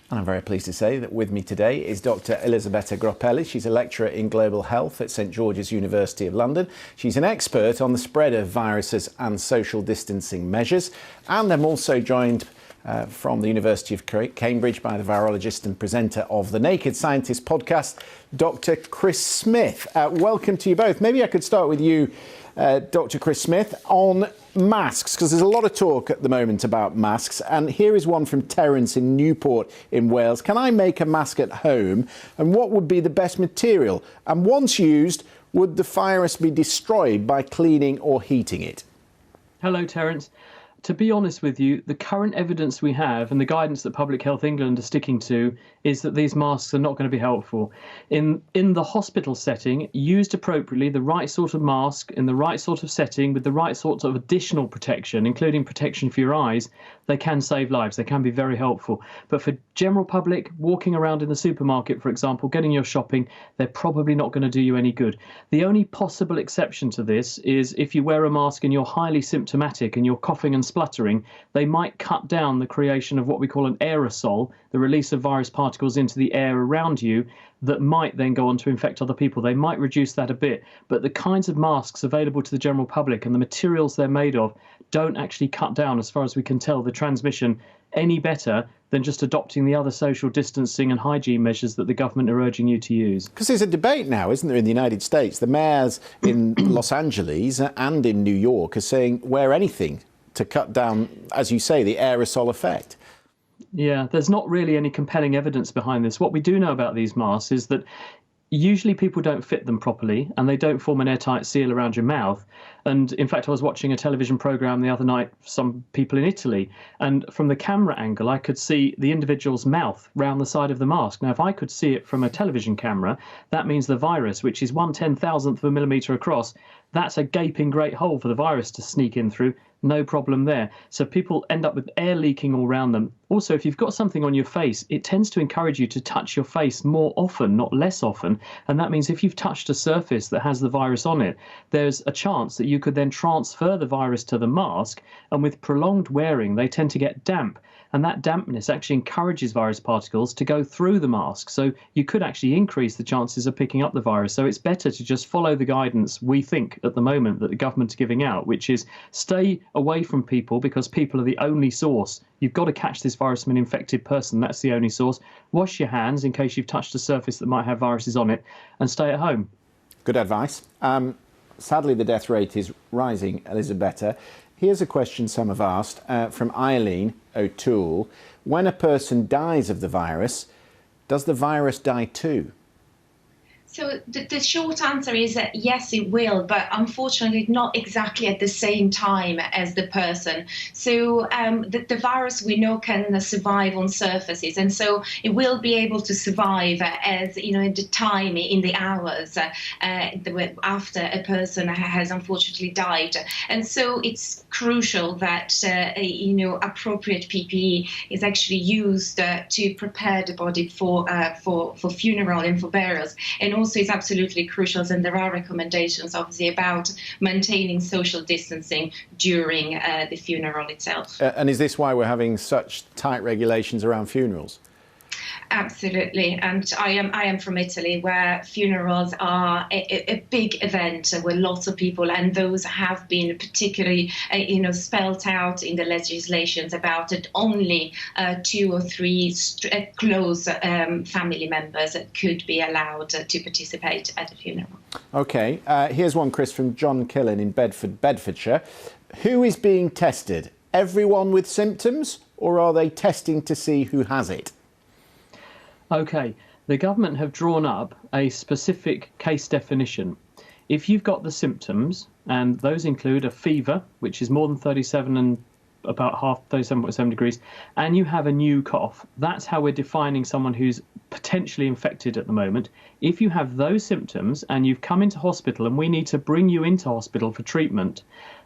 And I'm very pleased to say that with me today is Dr. Elisabetta Groppelli. She's a lecturer in global health at St George's University of London. She's an expert on the spread of viruses and social distancing measures. And I'm also joined from the University of Cambridge by the virologist and presenter of the Naked Scientist podcast, Dr. Chris Smith. Welcome to you both. Maybe I could start with you, Dr. Chris Smith, on masks, because there's a lot of talk at the moment about masks. And here is one from Terence in Newport in Wales. Can I make a mask at home? And what would be the best material? And once used, would the virus be destroyed by cleaning or heating it? Hello, Terence. To be honest with you, the current evidence we have and the guidance that Public Health England are sticking to is that these masks are not going to be helpful. In the hospital setting, used appropriately, the right sort of mask in the right sort of setting with the right sorts of additional protection, including protection for your eyes, they can save lives. They can be very helpful. But for general public, walking around in the supermarket, for example, getting your shopping, they're probably not going to do you any good. The only possible exception to this is if you wear a mask and you're highly symptomatic and you're coughing and spluttering, they might cut down the creation of what we call an aerosol, the release of virus particles into the air around you that might then go on to infect other people. They might reduce that a bit, but the kinds of masks available to the general public and the materials they're made of don't actually cut down, as far as we can tell, the transmission any better than just adopting the other social distancing and hygiene measures that the government are urging you to use. Because there's a debate now, isn't there, in the United States? The mayors in Los Angeles and in New York are saying wear anything to cut down, as you say, the aerosol effect. Yeah, there's not really any compelling evidence behind this. What we do know about these masks is that usually people don't fit them properly and they don't form an airtight seal around your mouth. And in fact, I was watching a television program the other night, some people in Italy, and from the camera angle, I could see the individual's mouth round the side of the mask. Now, if I could see it from a television camera, that means the virus, which is 1/10,000th of a millimetre across, that's a gaping great hole for the virus to sneak in through. No problem there. So people end up with air leaking all around them. Also, if you've got something on your face, it tends to encourage you to touch your face more often, not less often. And that means if you've touched a surface that has the virus on it, there's a chance that you could then transfer the virus to the mask. And with prolonged wearing, they tend to get damp. And that dampness actually encourages virus particles to go through the mask. So you could actually increase the chances of picking up the virus. So it's better to just follow the guidance we think at the moment that the government are giving out, which is stay away from people because people are the only source. You've got to catch this virus from an infected person. That's the only source. Wash your hands in case you've touched a surface that might have viruses on it, and stay at home. Good advice. Sadly, the death rate is rising, Elisabetta. Here's a question some have asked from Eileen O'Toole. When a person dies of the virus, does the virus die too? So the short answer is that yes, it will, but unfortunately not exactly at the same time as the person. So the virus we know can survive on surfaces, and so it will be able to survive as in the time, in the hours after a person has unfortunately died. And so it's crucial that appropriate PPE is actually used to prepare the body for funeral and for burials. And also is absolutely crucial, and there are recommendations obviously about maintaining social distancing during the funeral itself. And is this why we're having such tight regulations around funerals? Absolutely, and I am from Italy, where funerals are a big event where lots of people, and those have been particularly spelled out in the legislations about it. Only 2 or 3 close family members could be allowed to participate at a funeral. OK, here's one, Chris, from John Killen in Bedfordshire. Who is being tested? Everyone with symptoms, or are they testing to see who has it? OK, the government have drawn up a specific case definition. If you've got the symptoms, and those include a fever, which is more than 37 and about half 37.7 degrees, and you have a new cough, that's how we're defining someone who's potentially infected at the moment. If you have those symptoms and you've come into hospital and we need to bring you into hospital for treatment,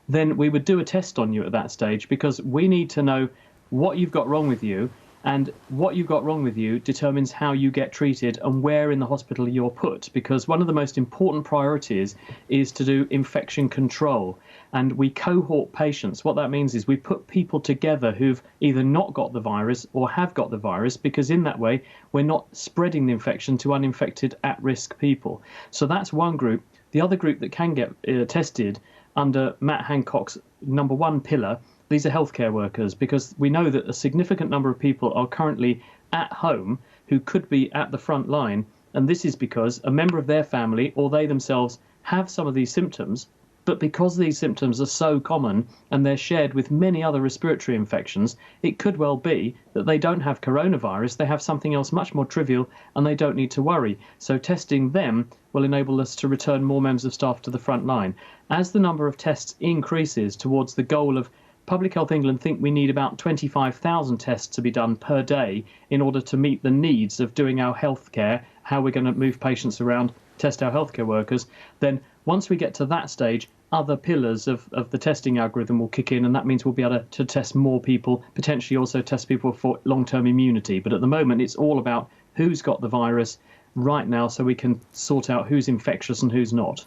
then we would do a test on you at that stage, because we need to know what you've got wrong with you And what you've got wrong with you determines how you get treated and where in the hospital you're put, because one of the most important priorities is to do infection control. And we cohort patients. What that means is we put people together who've either not got the virus or have got the virus, because in that way we're not spreading the infection to uninfected at-risk people. So that's one group. The other group that can get tested under Matt Hancock's number one pillar, these are healthcare workers, because we know that a significant number of people are currently at home who could be at the front line. And this is because a member of their family or they themselves have some of these symptoms. But because these symptoms are so common and they're shared with many other respiratory infections, it could well be that they don't have coronavirus, they have something else much more trivial, and they don't need to worry. So testing them will enable us to return more members of staff to the front line. As the number of tests increases towards the goal of Public Health England think we need about 25,000 tests to be done per day in order to meet the needs of doing our healthcare, how we're going to move patients around, test our healthcare workers. Then once we get to that stage, other pillars of the testing algorithm will kick in, and that means we'll be able to test more people, potentially also test people for long-term immunity. But at the moment, it's all about who's got the virus right now so we can sort out who's infectious and who's not.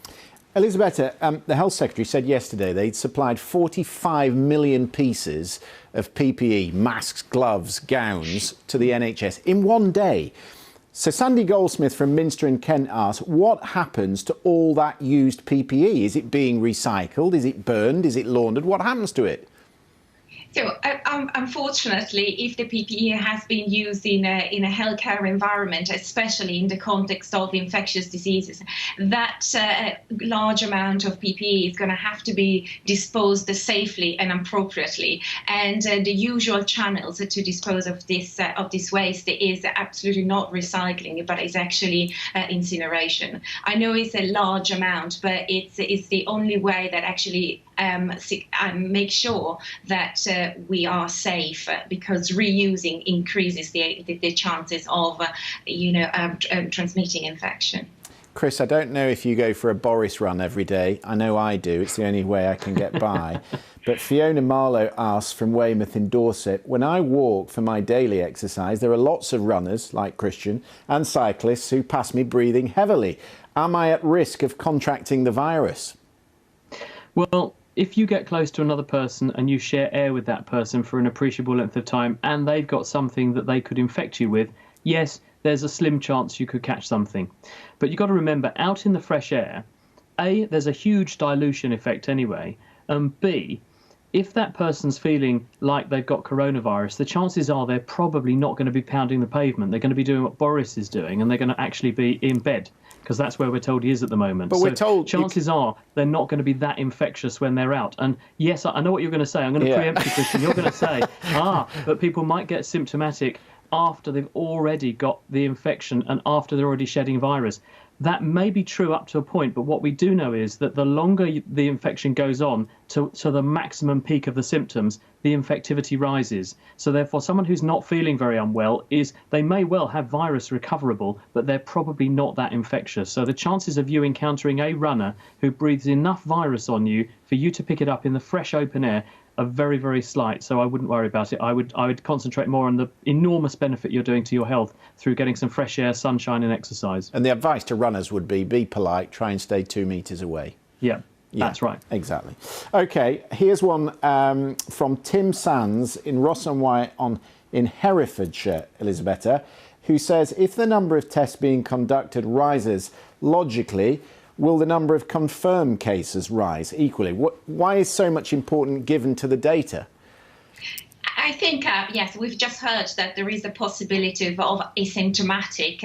Elisabetta, the Health Secretary said yesterday they'd supplied 45 million pieces of PPE, masks, gloves, gowns to the NHS in one day. So Sandy Goldsmith from Minster in Kent asked, what happens to all that used PPE? Is it being recycled? Is it burned? Is it laundered? What happens to it? So, unfortunately, if the PPE has been used in a healthcare environment, especially in the context of infectious diseases, that large amount of PPE is going to have to be disposed safely and appropriately. And the usual channels to dispose of this waste is absolutely not recycling, but it's actually incineration. I know it's a large amount, but it's the only way that actually make sure that we are safe, because reusing increases the chances of transmitting infection. Chris, I don't know if you go for a Boris run every day. I know I do. It's the only way I can get by. But Fiona Marlowe asks from Weymouth in Dorset, when I walk for my daily exercise, there are lots of runners, like Christian, and cyclists who pass me breathing heavily. Am I at risk of contracting the virus? Well, if you get close to another person and you share air with that person for an appreciable length of time and they've got something that they could infect you with, yes, there's a slim chance you could catch something. But you've got to remember, out in the fresh air, A, there's a huge dilution effect anyway, and B, if that person's feeling like they've got coronavirus, the chances are they're probably not going to be pounding the pavement. They're going to be doing what Boris is doing, and they're going to actually be in bed, because that's where we're told he is at the moment. But so we're told chances are they're not going to be that infectious when they're out. And yes, I know what you're going to say. I'm going to preempt you, Christian. You're going to say, but people might get symptomatic after they've already got the infection and after they're already shedding virus. That may be true up to a point, but what we do know is that the longer the infection goes on to the maximum peak of the symptoms, the infectivity rises. So therefore, someone who's not feeling very unwell they may well have virus recoverable, but they're probably not that infectious. So the chances of you encountering a runner who breathes enough virus on you for you to pick it up in the fresh open air are very, very slight, so I wouldn't worry about it. I would concentrate more on the enormous benefit you're doing to your health through getting some fresh air, sunshine and exercise. And the advice to runners would be polite, try and stay 2 metres away. Yeah, that's right. Exactly. OK, here's one from Tim Sands in Ross-on-Wye in Herefordshire, Elisabetta, who says, if the number of tests being conducted rises logically, will the number of confirmed cases rise equally? Why is so much importance given to the data? I think, yes, we've just heard that there is a possibility of asymptomatic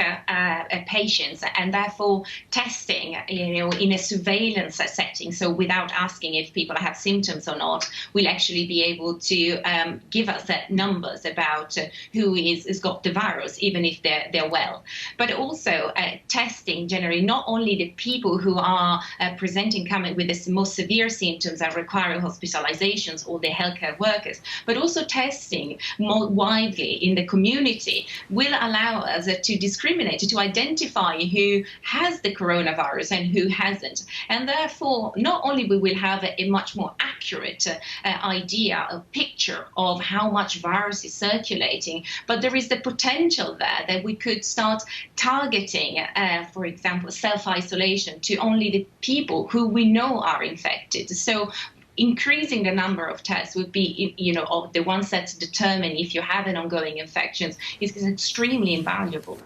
patients, and therefore testing, in a surveillance setting, so without asking if people have symptoms or not, will actually be able to give us numbers about who has got the virus, even if they're well. But also testing generally not only the people who are coming with the most severe symptoms and requiring hospitalizations, or the healthcare workers, but also testing testing more widely in the community will allow us to discriminate, to identify who has the coronavirus and who hasn't. And therefore, not only we will have a much more accurate idea, a picture of how much virus is circulating, but there is the potential there that we could start targeting, for example, self-isolation to only the people who we know are infected. So increasing the number of tests would be, of the ones that determine if you have an ongoing infection is extremely invaluable.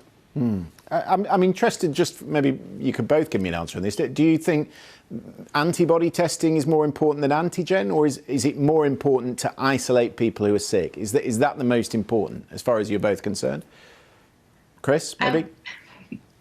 I'm interested, just maybe you could both give me an answer on this. Do you think antibody testing is more important than antigen, or is it more important to isolate people who are sick? Is that the most important as far as you're both concerned? Chris, maybe?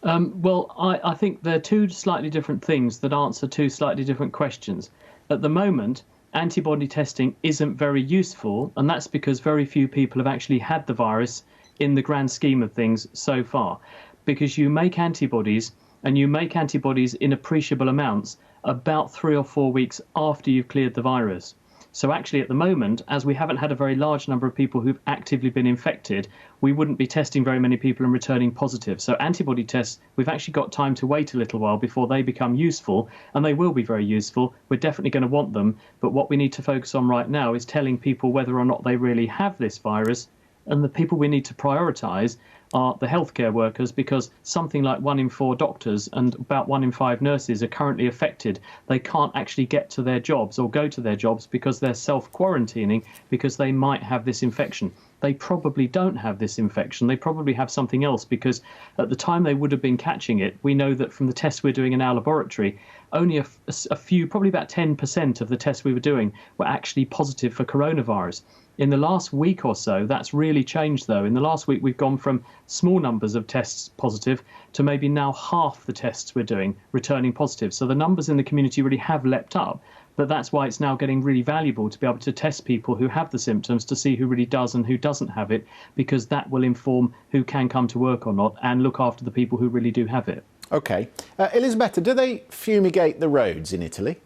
Well, I think they're two slightly different things that answer two slightly different questions. At the moment, antibody testing isn't very useful, and that's because very few people have actually had the virus in the grand scheme of things so far. Because you make antibodies, and you make antibodies in appreciable amounts about 3 or 4 weeks after you've cleared the virus. So actually at the moment, as we haven't had a very large number of people who've actively been infected, we wouldn't be testing very many people and returning positive. So antibody tests, we've actually got time to wait a little while before they become useful, and they will be very useful. We're definitely going to want them. But what we need to focus on right now is telling people whether or not they really have this virus. And the people we need to prioritise are the healthcare workers, because something like 1 in 4 doctors and about 1 in 5 nurses are currently affected. They can't actually get to their jobs or go to their jobs because they're self-quarantining because they might have this infection. They probably don't have this infection. They probably have something else, because at the time they would have been catching it, we know that from the tests we're doing in our laboratory, only a few, probably about 10% of the tests we were doing were actually positive for coronavirus. In the last week or so, that's really changed, though. In the last week, we've gone from small numbers of tests positive to maybe now half the tests we're doing returning positive. So the numbers in the community really have leapt up. But that's why it's now getting really valuable to be able to test people who have the symptoms to see who really does and who doesn't have it, because that will inform who can come to work or not and look after the people who really do have it. OK. Elisabetta, do they fumigate the roads in Italy?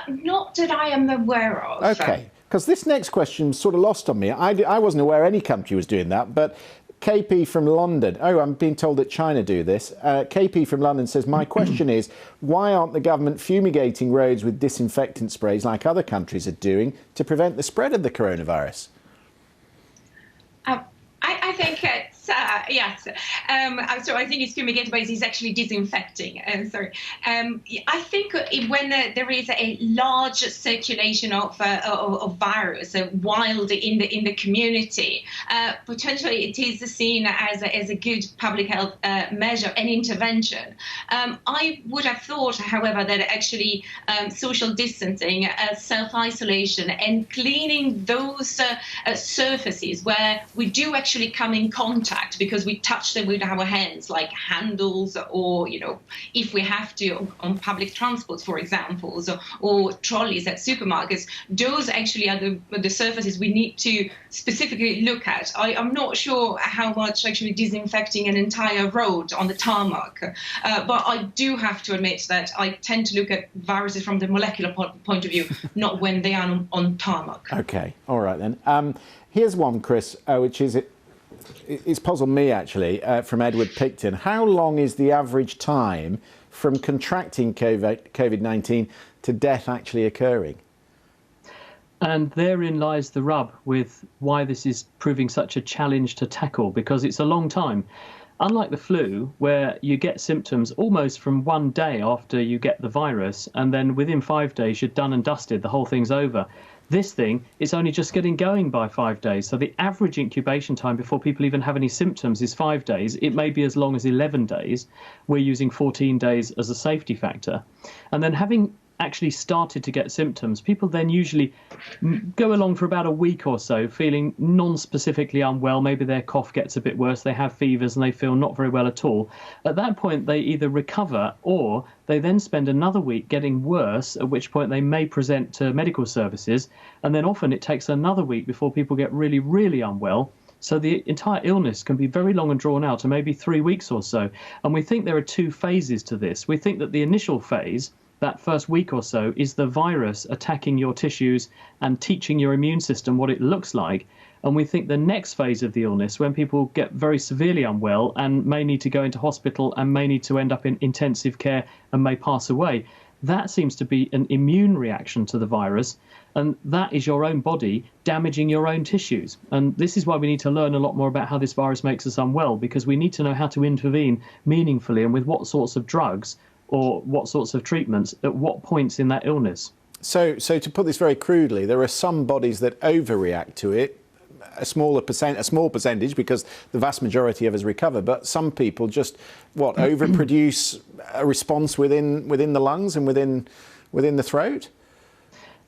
Not that I am aware of. OK. Because this next question sort of lost on me. I wasn't aware any country was doing that, but KP from London, I'm being told that China do this. KP from London says, my question is, why aren't the government fumigating roads with disinfectant sprays like other countries are doing to prevent the spread of the coronavirus? I think it's, yes. So I think it's fumigated, but it's actually disinfecting. I think when there is a large circulation of virus wild in the community, potentially it is seen as a good public health measure and intervention. I would have thought, however, that actually social distancing, self-isolation, and cleaning those surfaces where we do actually come in contact because we touch them with our hands, like handles, or if we have to on public transports, for example, or trolleys at supermarkets, those actually are the surfaces we need to specifically look at. I'm not sure how much actually disinfecting an entire road on the tarmac, but I do have to admit that I tend to look at viruses from the molecular point of view, not when they are on tarmac. OK, all right then. Here's one, Chris, which is it's puzzled me actually, from Edward Picton. How long is the average time from contracting COVID-19 to death actually occurring? And therein lies the rub with why this is proving such a challenge to tackle, because it's a long time. Unlike the flu, where you get symptoms almost from 1 day after you get the virus, and then within 5 days you're done and dusted, the whole thing's over. This thing is only just getting going by 5 days. So the average incubation time before people even have any symptoms is 5 days. It may be as long as 11 days. We're using 14 days as a safety factor. And then having actually started to get symptoms, people then usually go along for about a week or so feeling non-specifically unwell. Maybe their cough gets a bit worse, they have fevers and they feel not very well at all. At that point, they either recover or they then spend another week getting worse, at which point they may present to medical services. And then often it takes another week before people get really, really unwell. So the entire illness can be very long and drawn out, to maybe 3 weeks or so. And we think there are 2 phases to this. We think that the initial phase, that first week or so is the virus attacking your tissues and teaching your immune system what it looks like. And we think the next phase of the illness, when people get very severely unwell and may need to go into hospital and may need to end up in intensive care and may pass away, that seems to be an immune reaction to the virus. And that is your own body damaging your own tissues. And this is why we need to learn a lot more about how this virus makes us unwell, because we need to know how to intervene meaningfully and with what sorts of drugs or what sorts of treatments at what points in that illness. So to put this very crudely, there are some bodies that overreact to it, a small percentage, because the vast majority of us recover, but some people just overproduce a response within the lungs and within the throat.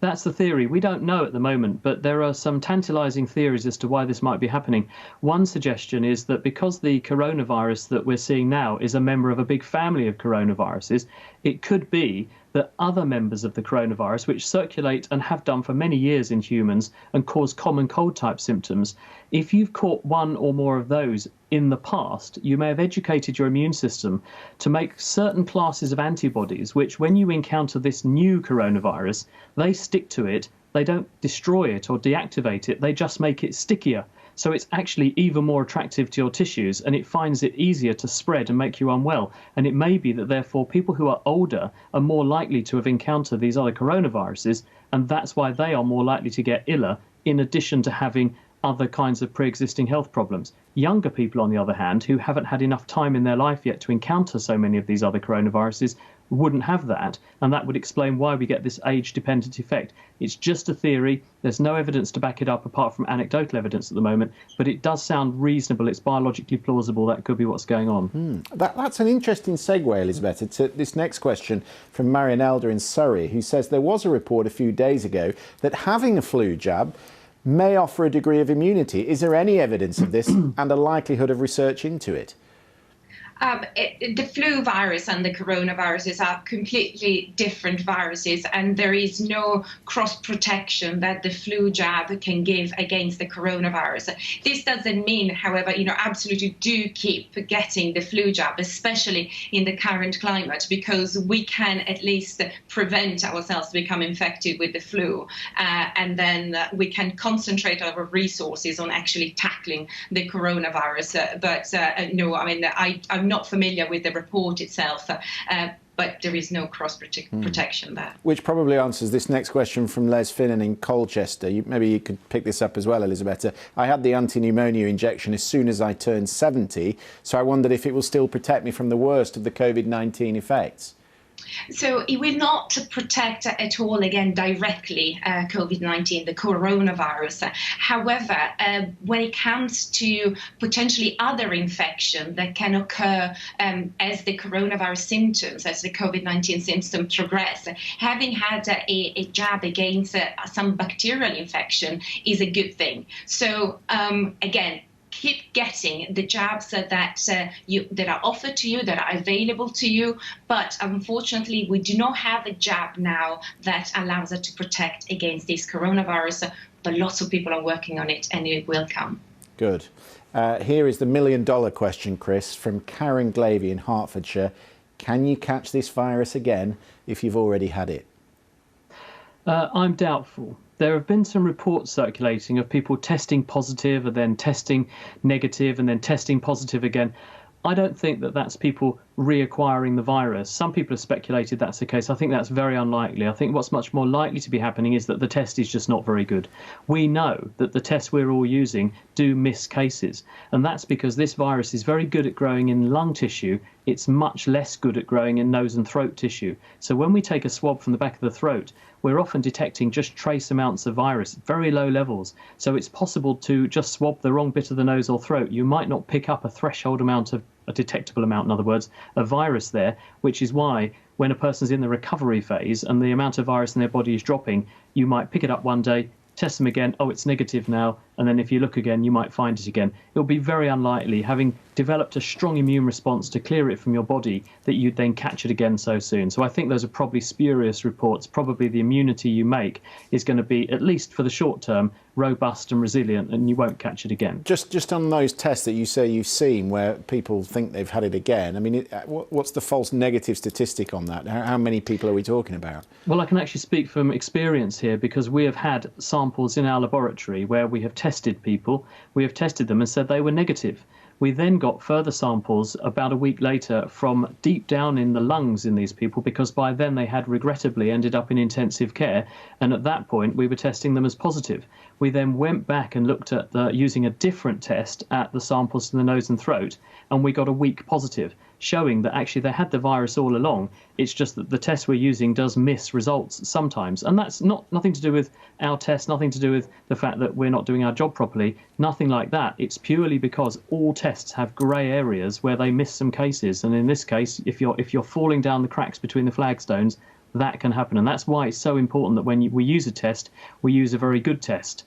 That's the theory. We don't know at the moment, but there are some tantalizing theories as to why this might be happening. One suggestion is that because the coronavirus that we're seeing now is a member of a big family of coronaviruses, it could be that other members of the coronavirus, which circulate and have done for many years in humans and cause common cold type symptoms, if you've caught one or more of those in the past, you may have educated your immune system to make certain classes of antibodies, which when you encounter this new coronavirus, they stick to it. They don't destroy it or deactivate it. They just make it stickier. So it's actually even more attractive to your tissues, and it finds it easier to spread and make you unwell. And it may be that therefore people who are older are more likely to have encountered these other coronaviruses, and that's why they are more likely to get iller, in addition to having other kinds of pre-existing health problems. Younger people, on the other hand, who haven't had enough time in their life yet to encounter so many of these other coronaviruses, wouldn't have that, and that would explain why we get this age-dependent effect. It's just a theory. There's no evidence to back it up apart from anecdotal evidence at the moment, but it does sound reasonable. It's biologically plausible. That could be what's going on. That's an interesting segue, Elizabeth, to this next question from Marion Elder in Surrey, who says there was a report a few days ago that having a flu jab may offer a degree of immunity. Is there any evidence of this and a likelihood of research into it? The flu virus and the coronaviruses are completely different viruses, and there is no cross protection that the flu jab can give against the coronavirus. This doesn't mean, however, absolutely do keep getting the flu jab, especially in the current climate, because we can at least prevent ourselves become infected with the flu, and then we can concentrate our resources on actually tackling the coronavirus. I'm not familiar with the report itself, but there is no cross protection there. Which probably answers this next question from Les Finnan in Colchester. Maybe you could pick this up as well, Elizabeth. I had the anti-pneumonia injection as soon as I turned 70, so I wondered if it will still protect me from the worst of the COVID-19 effects. So it will not protect at all, again, directly COVID-19, the coronavirus. However, when it comes to potentially other infection that can occur as the coronavirus symptoms, as the COVID-19 symptoms progress, having had a jab against some bacterial infection is a good thing. So again, keep getting the jabs that are offered to you, that are available to you. But unfortunately, we do not have a jab now that allows us to protect against this coronavirus. But lots of people are working on it, and it will come. Good. Here is the $1 million question, Chris, from Karen Glavey in Hertfordshire. Can you catch this virus again if you've already had it? I'm doubtful. There have been some reports circulating of people testing positive and then testing negative and then testing positive again. I don't think that that's people reacquiring the virus. Some people have speculated that's the case. I think that's very unlikely. I think what's much more likely to be happening is that the test is just not very good. We know that the tests we're all using do miss cases, and that's because this virus is very good at growing in lung tissue. It's much less good at growing in nose and throat tissue. So when we take a swab from the back of the throat, we're often detecting just trace amounts of virus, very low levels. So it's possible to just swab the wrong bit of the nose or throat. You might not pick up a threshold amount of, a detectable amount, in other words, of virus there, which is why when a person's in the recovery phase and the amount of virus in their body is dropping, you might pick it up one day, test them again, oh, it's negative now, and then if you look again, you might find it again. It'll be very unlikely, having developed a strong immune response to clear it from your body, that you'd then catch it again so soon. So I think those are probably spurious reports. Probably the immunity you make is going to be, at least for the short term, robust and resilient, and you won't catch it again. Just on those tests that you say you've seen where people think they've had it again, I mean, what's the false negative statistic on that? How many people are we talking about? Well, I can actually speak from experience here, because we have had samples in our laboratory where we have tested people, we have tested them and said they were negative. We then got further samples about a week later from deep down in the lungs in these people, because by then they had regrettably ended up in intensive care, and at that point we were testing them as positive. We then went back and looked at using a different test at the samples in the nose and throat, and we got a weak positive, showing that actually they had the virus all along. It's just that the test we're using does miss results sometimes, and that's nothing to do with our test, nothing to do with the fact that we're not doing our job properly, nothing like that. It's purely because all tests have grey areas where they miss some cases, and in this case, if you're falling down the cracks between the flagstones, that can happen. And that's why it's so important that when we use a test, we use a very good test,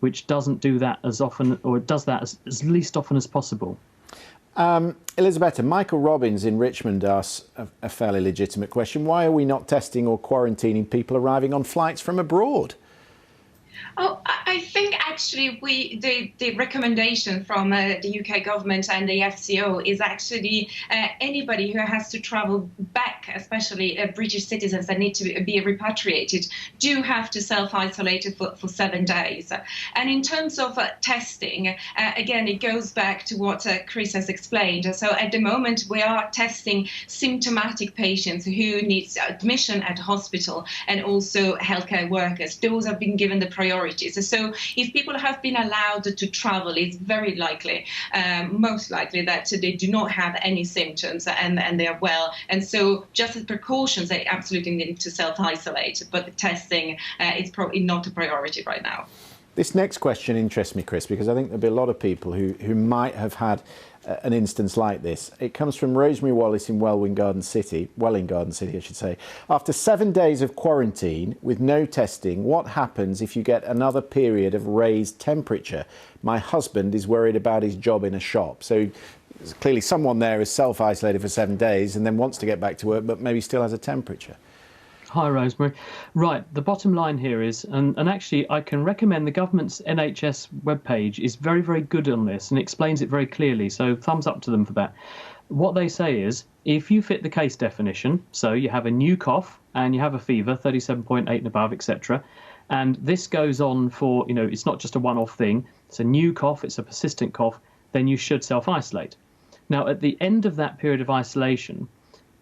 which doesn't do that as often, or does that as least often as possible. Elisabetta, Michael Robbins in Richmond asks a fairly legitimate question. Why are we not testing or quarantining people arriving on flights from abroad? Oh, I think actually the recommendation from the UK government and the FCO is actually anybody who has to travel back, especially British citizens that need to be repatriated, do have to self-isolate for 7 days. And in terms of testing, again, it goes back to what Chris has explained. So at the moment, we are testing symptomatic patients who need admission at hospital, and also healthcare workers. Those have been given the priority. So if people have been allowed to travel, it's very likely, most likely, that they do not have any symptoms and they are well. And so just as precautions, they absolutely need to self-isolate. But the testing is probably not a priority right now. This next question interests me, Chris, because I think there'll be a lot of people who might have had an instance like this. It comes from Rosemary Wallace in Welwyn Garden City, I should say. After 7 days of quarantine with no testing, what happens if you get another period of raised temperature? My husband is worried about his job in a shop. So clearly someone there is self-isolated for 7 days and then wants to get back to work, but maybe still has a temperature. Hi, Rosemary. Right, the bottom line here is, and actually I can recommend the government's NHS webpage is very, very good on this and explains it very clearly, so thumbs up to them for that. What they say is, if you fit the case definition, so you have a new cough and you have a fever, 37.8 and above, etc., and this goes on for, it's not just a one-off thing, it's a new cough, it's a persistent cough, then you should self-isolate. Now, at the end of that period of isolation,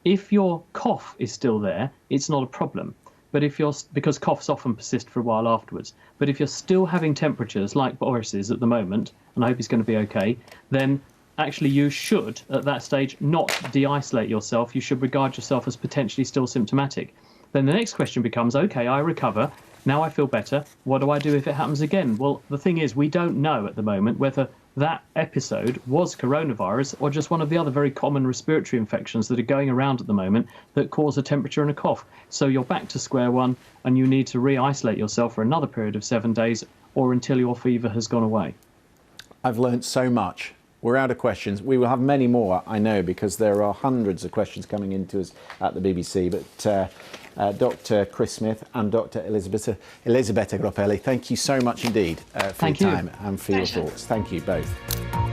if your cough is still there, it's not a problem. But because coughs often persist for a while afterwards. But if you're still having temperatures like Boris is at the moment, and I hope he's going to be okay, then actually you should, at that stage, not de-isolate yourself. You should regard yourself as potentially still symptomatic. Then the next question becomes, okay, I recover, now I feel better, what do I do if it happens again? Well, the thing is, we don't know at the moment whether that episode was coronavirus or just one of the other very common respiratory infections that are going around at the moment that cause a temperature and a cough. So you're back to square one and you need to re-isolate yourself for another period of 7 days or until your fever has gone away. I've learned so much. We're out of questions. We will have many more, I know, because there are hundreds of questions coming into us at the BBC. But Dr. Chris Smith and Dr. Elisabetta Groppelli, thank you so much indeed for your time and for your thoughts. Thank you both.